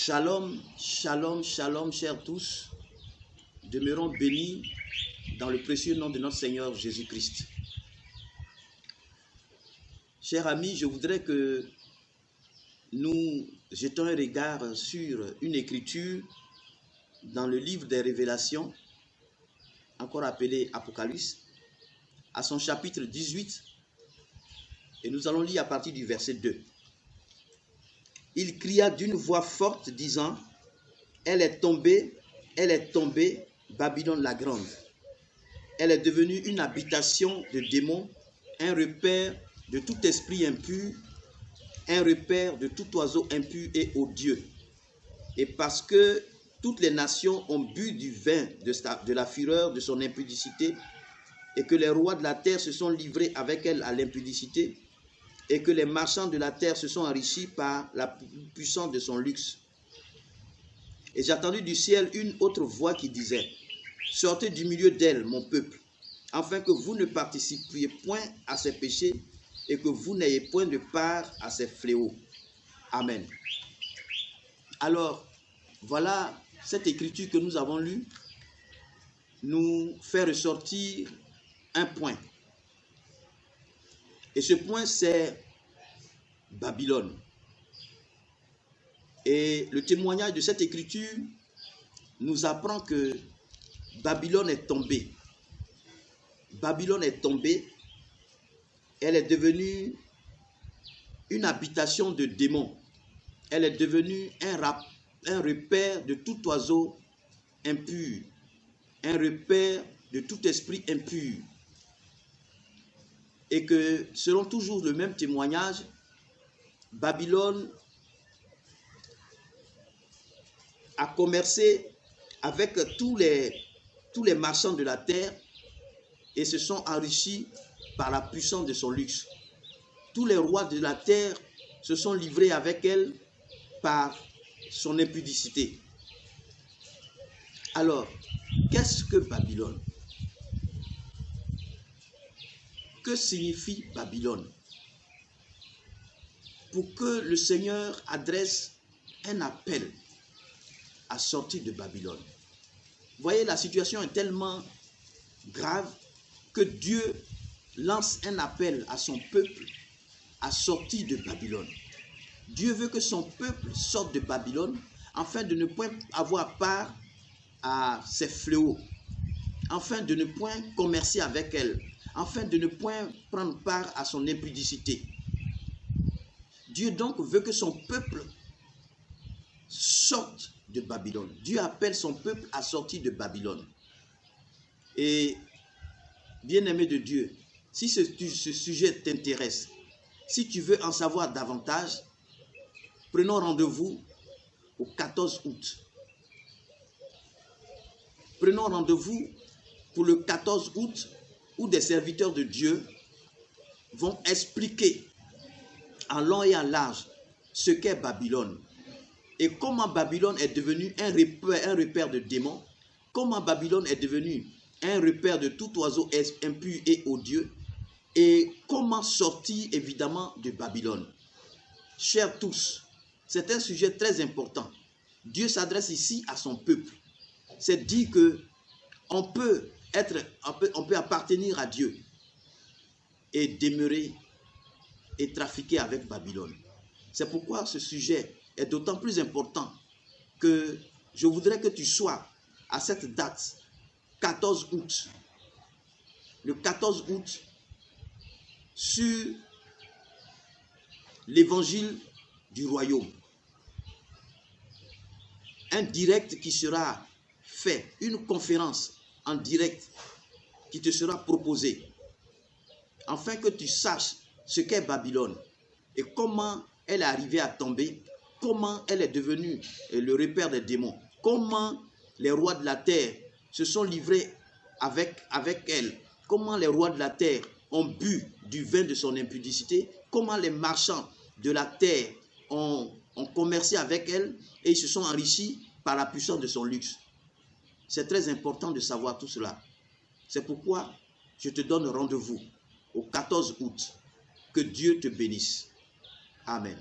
Shalom, shalom, shalom, chers tous. Demeurons bénis dans le précieux nom de notre Seigneur Jésus-Christ. Chers amis, je voudrais que nous jetons un regard sur une écriture dans le livre des Révélations, encore appelé Apocalypse, à son chapitre 18, et nous allons lire à partir du verset 2. Il cria d'une voix forte, disant, « Elle est tombée, Babylone la grande. Elle est devenue une habitation de démons, un repère de tout esprit impur, un repère de tout oiseau impur et odieux. Et parce que toutes les nations ont bu du vin de la fureur de son impudicité, et que les rois de la terre se sont livrés avec elle à l'impudicité, et que les marchands de la terre se sont enrichis par la puissance de son luxe. Et j'ai entendu du ciel une autre voix qui disait, « Sortez du milieu d'elle, mon peuple, afin que vous ne participiez point à ses péchés et que vous n'ayez point de part à ses fléaux. » Amen. Alors, voilà cette écriture que nous avons lue nous fait ressortir un point. Et ce point, c'est Babylone. Et le témoignage de cette écriture nous apprend que Babylone est tombée. Babylone est tombée. Elle est devenue une habitation de démons. Elle est devenue un repère de tout oiseau impur. Un repère de tout esprit impur. Et que, selon toujours le même témoignage, Babylone a commercé avec tous les marchands de la terre et se sont enrichis par la puissance de son luxe. Tous les rois de la terre se sont livrés avec elle par son impudicité. Alors, qu'est-ce que Babylone? Que signifie Babylone? Pour que le Seigneur adresse un appel à sortir de Babylone. Vous voyez, la situation est tellement grave que Dieu lance un appel à son peuple à sortir de Babylone. Dieu veut que son peuple sorte de Babylone afin de ne point avoir part à ses fléaux, afin de ne point commercer avec elle, afin de ne point prendre part à son impudicité. Dieu donc veut que son peuple sorte de Babylone. Dieu appelle son peuple à sortir de Babylone. Et bien-aimé de Dieu, si ce sujet t'intéresse, si tu veux en savoir davantage, prenons rendez-vous au 14 août. Prenons rendez-vous pour le 14 août où des serviteurs de Dieu vont expliquer en long et en large ce qu'est Babylone et comment Babylone est devenue un repère de démons, comment Babylone est devenue un repère de tout oiseau impur et odieux et comment sortir évidemment de Babylone. Chers tous, c'est un sujet très important. Dieu s'adresse ici à son peuple. C'est dit que on peut appartenir à Dieu et demeurer et trafiquer avec Babylone. C'est pourquoi ce sujet est d'autant plus important que je voudrais que tu sois à cette date, 14 août. Le 14 août, sur l'évangile du royaume. Un direct qui sera fait, une conférence en direct qui te sera proposée, afin que tu saches ce qu'est Babylone et comment elle est arrivée à tomber, comment elle est devenue le repère des démons, comment les rois de la terre se sont livrés avec elle, comment les rois de la terre ont bu du vin de son impudicité, comment les marchands de la terre ont commercé avec elle et ils se sont enrichis par la puissance de son luxe. C'est très important de savoir tout cela. C'est pourquoi je te donne rendez-vous au 14 août. Que Dieu te bénisse. Amen.